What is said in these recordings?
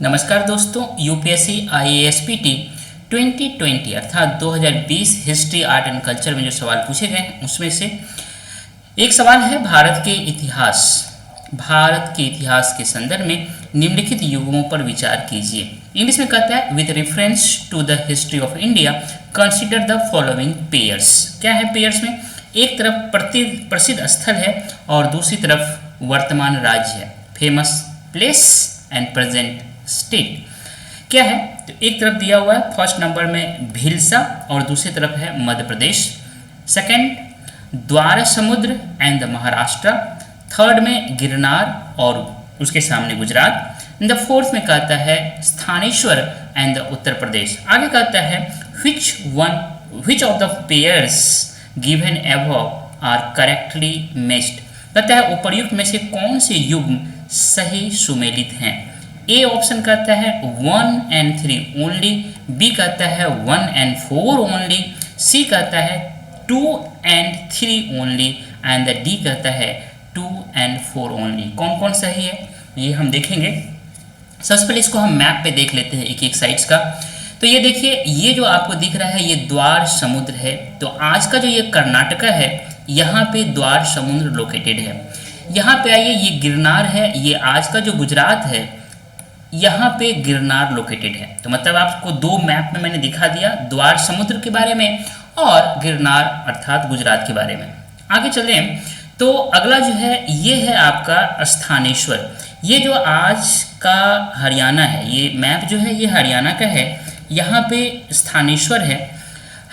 नमस्कार दोस्तों, यूपीएससी आईएएसपीटी 2020 अर्थात 2020 हिस्ट्री आर्ट एंड कल्चर में जो सवाल पूछे गए हैं उसमें से एक सवाल है भारत के इतिहास के संदर्भ में निम्नलिखित युगों पर विचार कीजिए। इंग्लिश में कहता है with reference to the history of India consider the following pairs. क्या है पेयर्स में? एक तरफ प्रसिद्ध स्थल है और दूसरी तरफ वर्तमान राज्य है, famous place and present state. क्या है? तो एक तरफ दिया हुआ है फर्स्ट नंबर में भीलसा और दूसरी तरफ है मध्य प्रदेश। सेकंड द्वार समुद्र एंड द महाराष्ट्र। थर्ड में गिरनार और उसके सामने गुजरात। द फोर्थ में कहता है स्थानेश्वर एंड द उत्तर प्रदेश। आगे कहता है which of the pairs given above are correctly matched. कहता है उपर्युक्त में से कौन से युग्म सही सुमेलित हैं। ए ऑप्शन कहता है 1 and 3 ओनली, बी कहता है 1 and 4 ओनली, सी कहता है 2 and 3 only and the D कहता है 2 and 4 ओनली। कौन कौन सही है ये हम देखेंगे। सबसे पहले इसको हम मैप पे देख लेते हैं एक एक साइड्स का। तो ये देखिए, ये जो आपको दिख रहा है ये द्वार समुद्र है। तो आज का जो ये कर्नाटका है यहाँ पे द्वार समुद्र लोकेटेड है। यहाँ पे आइए, ये गिरनार है, ये आज का जो गुजरात है यहाँ पे गिरनार लोकेटेड है। तो मतलब आपको दो मैप में मैंने दिखा दिया, द्वार समुद्र के बारे में और गिरनार अर्थात गुजरात के बारे में। आगे चलें तो अगला जो है ये है आपका स्थानेश्वर। ये जो आज का हरियाणा है, ये मैप जो है ये हरियाणा का है। यहाँ पे स्थानेश्वर है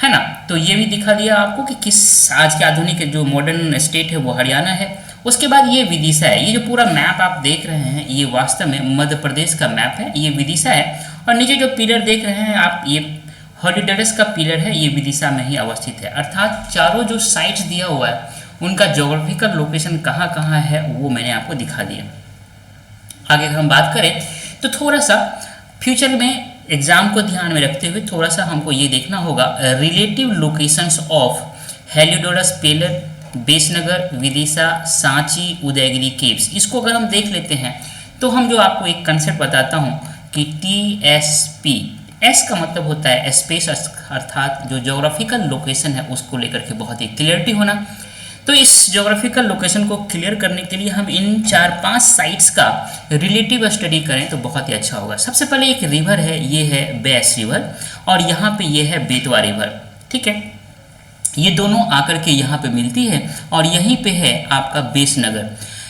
ना। तो ये भी दिखा दिया आपको कि किस आज के आधुनिक जो मॉडर्न स्टेट है वो हरियाणा है। उसके बाद ये विदिशा है। ये जो पूरा मैप आप देख रहे हैं ये वास्तव में मध्य प्रदेश का मैप है, ये विदिशा है। और नीचे जो पिलर देख रहे हैं आप, ये हॉलीडेस का पिलर है, ये विदिशा में ही अवस्थित है। अर्थात चारों जो साइट्स दिया हुआ है उनका जोग्राफिकल लोकेशन कहाँ कहाँ है वो मैंने आपको दिखा दिया। आगे हम बात करें तो थोड़ा सा फ्यूचर में एग्जाम को ध्यान में रखते हुए थोड़ा सा हमको ये देखना होगा relative locations of Heliodorus pillar, Besnagar, Vidisha, Sanchi, Udayagiri caves. इसको अगर हम देख लेते हैं तो हम जो आपको एक कंसेप्ट बताता हूँ कि TSP, एस का मतलब होता है स्पेस अर्थात जो जोग्राफिकल लोकेशन है उसको लेकर के बहुत ही क्लियरिटी होना। तो इस जोग्राफिकल लोकेशन को क्लियर करने के लिए हम इन 4-5 साइट्स का रिलेटिव स्टडी करें तो बहुत ही अच्छा होगा। सबसे पहले एक रिवर है, ये है बेस रिवर और यहाँ पे ये है बेतवा रिवर। ठीक है, ये दोनों आकर के यहाँ पे मिलती है और यहीं पे है आपका बेसनगर।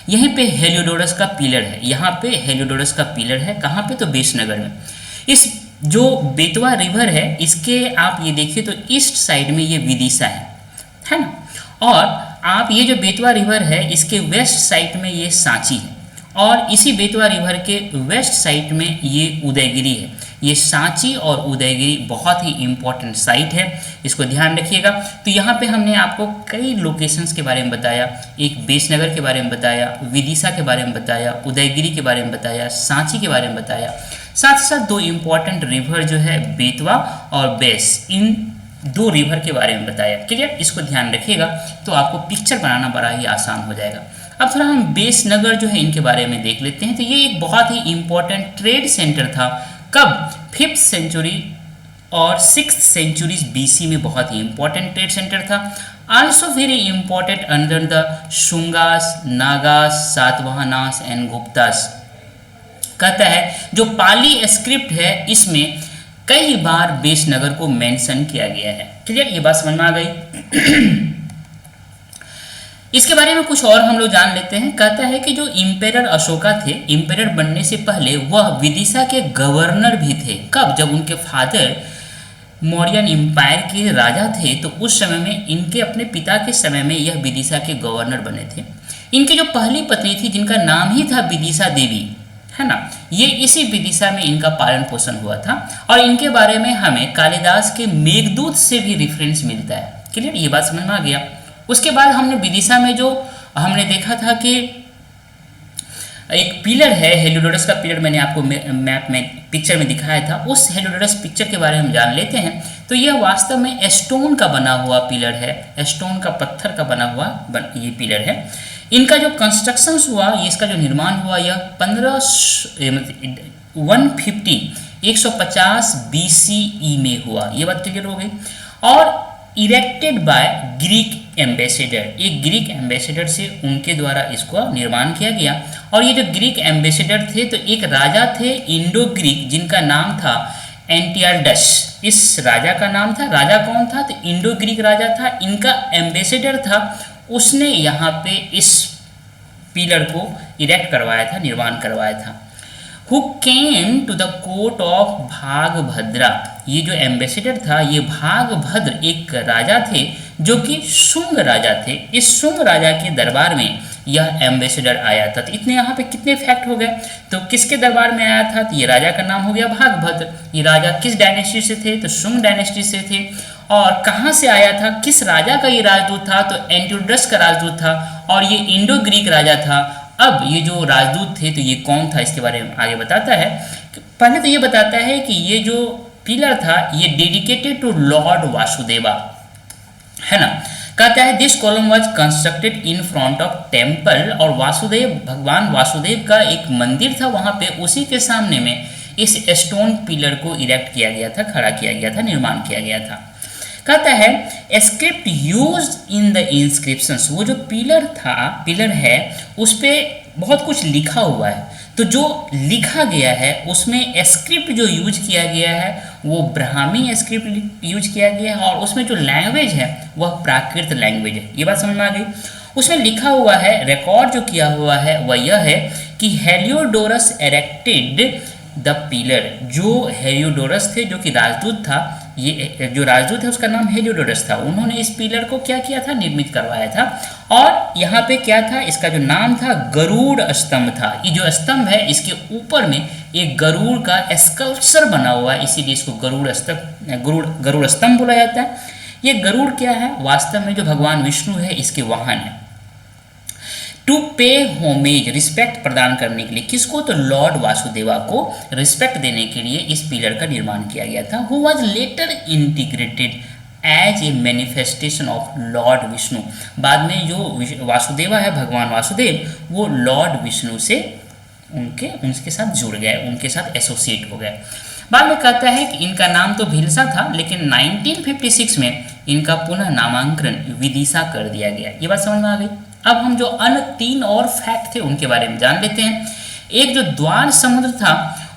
यहीं पे हेलियोडोरस का पिलर है, यहाँ पे हेलियोडोरस का पिलर है। कहाँ पे? तो बेसनगर में। इस जो बेतवा रिवर है इसके आप ये देखिए तो ईस्ट साइड में ये विदिशा है ना। और आप ये जो बेतवा रिवर है इसके वेस्ट साइड में ये सांची है और इसी बेतवा रिवर के वेस्ट साइड में ये उदयगिरी है। ये सांची और उदयगिरी बहुत ही इम्पोर्टेंट साइट है, इसको ध्यान रखिएगा। तो यहाँ पे हमने आपको कई लोकेशंस के बारे में बताया, एक बेसनगर के बारे में बताया, विदिशा के बारे में बताया, उदयगिरी के बारे में बताया, सांची के बारे में बताया। साथ ही साथ दो इम्पॉर्टेंट रिवर जो है बेतवा और बेस, इन दो रिवर के बारे में बताया। क्लियर? इसको ध्यान रखिएगा तो आपको पिक्चर बनाना बड़ा ही आसान हो जाएगा। अब थोड़ा हम बेसनगर जो है इनके बारे में देख लेते हैं। तो ये एक बहुत ही इम्पोर्टेंट ट्रेड सेंटर था। कब? 5th सेंचुरी और 6th सेंचुरीज BC में बहुत ही इम्पोर्टेंट ट्रेड सेंटर था। Also very important under the Shungas, Nagas, Satavahanas and Guptas. कहता है जो पाली स्क्रिप्ट है इसमें कई बार बेसनगर को मेंशन किया गया है। क्लियर? ये बात समझ में आ गई। इसके बारे में कुछ और हम लोग जान लेते हैं। कहता है कि जो इम्पेरर अशोका थे, इम्पेरर बनने से पहले वह विदिशा के गवर्नर भी थे। कब? जब उनके फादर मौर्यन एम्पायर के राजा थे तो उस समय में इनके अपने पिता के समय में यह विदिशा के गवर्नर बने थे। इनकी जो पहली पत्नी थी जिनका नाम ही था विदिशा देवी, है ना, ये इसी विदिशा में इनका पालन पोषण हुआ था और इनके बारे में हमें कालिदास के मेघदूत से भी रेफरेंस मिलता है। क्लियर? ये बात समझ में आ गया। उसके बाद हमने विदिशा में जो हमने देखा था कि एक पिलर है हेलियोडोरस का पिलर, मैंने आपको मैप में पिक्चर में दिखाया था। उस हेलियोडोरस पिक्चर के बारे में हम जान लेते हैं। तो यह वास्तव में स्टोन का बना हुआ पिलर है, स्टोन का पत्थर का बना हुआ ये पिलर है। इनका जो कंस्ट्रक्शन हुआ, इसका जो निर्माण हुआ, यह 150 BCE में हुआ। ये बात क्लियर हो गई। और इरेक्टेड बाय ग्रीक एम्बेसडर, एक ग्रीक एम्बेसडर से उनके द्वारा इसको निर्माण किया गया। और ये जो ग्रीक एम्बेसडर थे, तो एक राजा थे इंडो ग्रीक जिनका नाम था एंटियाडस। इस राजा का नाम था, राजा कौन था? तो इंडो ग्रीक राजा था, इनका एम्बेसडर था, उसने यहाँ पे इस पिलर को इरेक्ट करवाया था, निर्माण करवाया था। Who came to the court of Bhagabhadra, ये जो एम्बेसडर था ये भागभद्र एक राजा थे जो कि शुंग राजा थे। इस शुंग राजा के दरबार में यह एम्बेसडर आया था। तो इतने यहाँ पे कितने फैक्ट हो गए। तो किसके दरबार में आया था? तो ये राजा का नाम हो गया भागभद्र। ये राजा किस डायनेस्टी से थे? तो शुंग डायनेस्टी से थे। और कहाँ से आया था? किस राजा का ये राजदूत था? तो एंटियोडस का राजदूत था और ये इंडो ग्रीक राजा था। अब ये जो राजदूत थे तो ये कौन था, इसके बारे में आगे बताता है। पहले तो ये बताता है कि ये जो पिलर था ये डेडिकेटेड टू लॉर्ड वासुदेवा, है ना। कहता है this column was constructed in front of temple, और वासुदेव, भगवान वासुदेव का एक मंदिर था वहाँ पे, उसी के सामने में इस स्टोन पिलर को इरेक्ट किया गया था, खड़ा किया गया था, निर्माण किया गया था। कहता है script use in the inscriptions, वो जो पिलर है उस पर बहुत कुछ लिखा हुआ है। तो जो लिखा गया है उसमें स्क्रिप्ट जो यूज किया गया है वो ब्राह्मी स्क्रिप्ट यूज किया गया है, और उसमें जो लैंग्वेज है वह प्राकृत लैंग्वेज है। ये बात समझ में आ गई। उसमें लिखा हुआ है, रिकॉर्ड जो किया हुआ है वह यह है कि हेलियोडोरस एरेक्टेड द पिलर, जो हेलियोडोरस थे, जो कि राजदूत था, ये जो राजदूत है उसका नाम हेलियोडोरस था, उन्होंने इस पिलर को क्या किया था? निर्मित करवाया था। और यहाँ पे क्या था? इसका जो नाम था गरुड़ स्तंभ था। ये जो स्तंभ है इसके ऊपर में एक गरुड़ का स्कल्पचर बना हुआ है, इसीलिए इसको गरुड़ स्तंभ बोला जाता है। ये गरुड़ क्या है? वास्तव में जो भगवान विष्णु है इसके वाहन है। टू पे होमेज, रिस्पेक्ट प्रदान करने के लिए, किसको? तो लॉर्ड वासुदेवा को रिस्पेक्ट देने के लिए इस पिलर का निर्माण किया गया था। Who was later integrated as a manifestation of Lord Vishnu, बाद में जो वासुदेवा है, भगवान वासुदेव, वो लॉर्ड विष्णु से उनके साथ जुड़ गए, उनके साथ एसोसिएट हो गए। बाद में कहता है कि इनका नाम तो भिलसा था, लेकिन 1956 में इनका पुनः नामांकन विदिशा कर दिया गया। ये बात समझ में आ गई। अब हम जो अन्य 3 और फैक्ट थे उनके बारे में जान लेते हैं। एक जो द्वार समुद्र था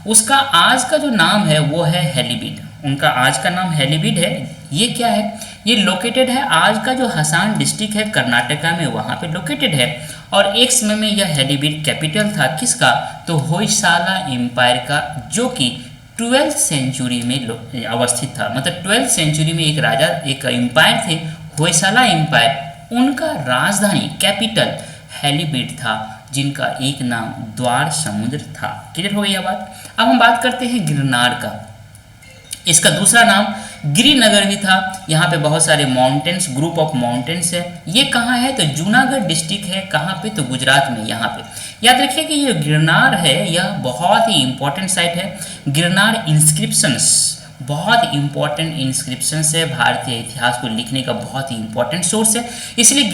उसका आज का जो नाम है वो है हेलीबीड, उनका आज का नाम हेलीबीड है। ये क्या है? ये लोकेटेड है आज का जो हसान डिस्ट्रिक्ट है कर्नाटका में, वहाँ पे लोकेटेड है। और एक समय में यह हेलीबीड कैपिटल था किसका? तो होयसाला एम्पायर का, जो कि 12th सेंचुरी में अवस्थित था। मतलब 12th सेंचुरी में एक राजा, एक एम्पायर थे होयसाला एम्पायर, उनका राजधानी कैपिटल हेलीबीड था, जिनका एक नाम द्वार समुद्र था। क्लियर हो गई यह बात। अब हम बात करते हैं गिरनार का। इसका दूसरा नाम गिरिनगर भी था। यहाँ पे बहुत सारे माउंटेन्स, ग्रुप ऑफ माउंटेन्स है। ये कहाँ है? तो जूनागढ़ डिस्ट्रिक्ट है। कहाँ पे? तो गुजरात में। यहाँ पे याद रखिए कि ये गिरनार है, यह बहुत ही इंपॉर्टेंट साइट है। गिरनार इंस्क्रिप्शंस, बहुत इंपॉर्टेंट इंस्क्रिप्शंस है, भारतीय इतिहास को लिखने का बहुत ही इंपॉर्टेंट सोर्स है। इसलिए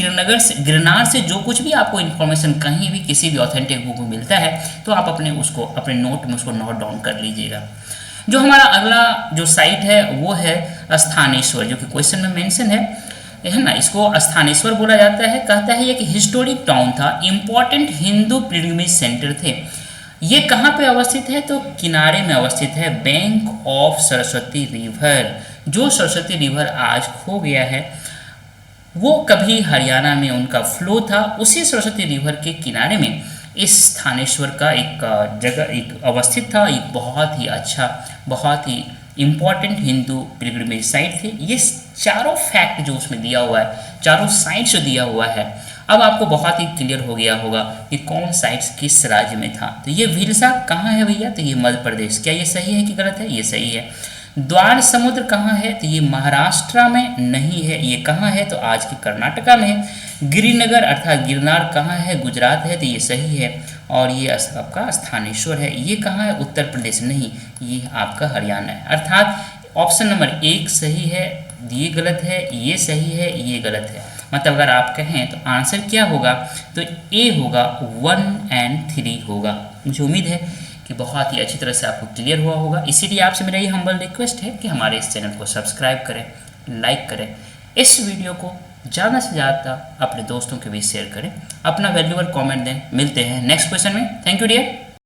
गिरनार से जो कुछ भी आपको इन्फॉर्मेशन कहीं भी किसी भी ऑथेंटिक बुक में मिलता है तो आप अपने नोट में उसको नोट डाउन कर लीजिएगा। जो हमारा अगला जो साइट है वो है स्थानेश्वर, जो कि क्वेश्चन में मेंशन है ना। इसको स्थानेश्वर बोला जाता है। कहता है ये कि हिस्टोरिक टाउन था, इंपॉर्टेंट हिंदू पिलग्रिमेज सेंटर थे। ये कहाँ पे अवस्थित है? तो किनारे में अवस्थित है, बैंक ऑफ सरस्वती रिवर। जो सरस्वती रिवर आज खो गया है वो कभी हरियाणा में उनका फ्लो था, उसी सरस्वती रिवर के किनारे में इस स्थानेश्वर का एक जगह एक अवस्थित था। एक बहुत ही अच्छा, बहुत ही इम्पॉर्टेंट हिंदू पिलग्रिमेज साइट थे। ये चारों फैक्ट जो उसमें दिया हुआ है, चारों साइट जो दिया हुआ है, अब आपको बहुत ही क्लियर हो गया होगा कि कौन साइट्स किस राज्य में था। तो ये भिलसा कहाँ है भैया? तो ये मध्य प्रदेश। क्या ये सही है कि गलत है? ये सही है। द्वार समुद्र कहाँ है? तो ये महाराष्ट्र में नहीं है। ये कहाँ है? तो आज के कर्नाटका में है। गिरिनगर अर्थात गिरनार कहाँ है? गुजरात है। तो ये सही है। और ये आपका स्थानेश्वर है, ये कहाँ है? उत्तर प्रदेश नहीं, ये आपका हरियाणा है। अर्थात ऑप्शन नंबर 1 सही है, ये गलत है, ये सही है, ये गलत है। मतलब अगर आप कहें तो आंसर क्या होगा, तो ए होगा 1 और 3 होगा। मुझे उम्मीद है कि बहुत ही अच्छी तरह से आपको क्लियर हुआ होगा। इसीलिए आपसे मेरा ये हम्बल रिक्वेस्ट है कि हमारे इस चैनल को सब्सक्राइब करें, लाइक करें, इस वीडियो को ज़्यादा से ज़्यादा अपने दोस्तों के बीच शेयर करें, अपना वैल्यूएबल कमेंट दें। मिलते हैं नेक्स्ट क्वेश्चन में। Thank you dear.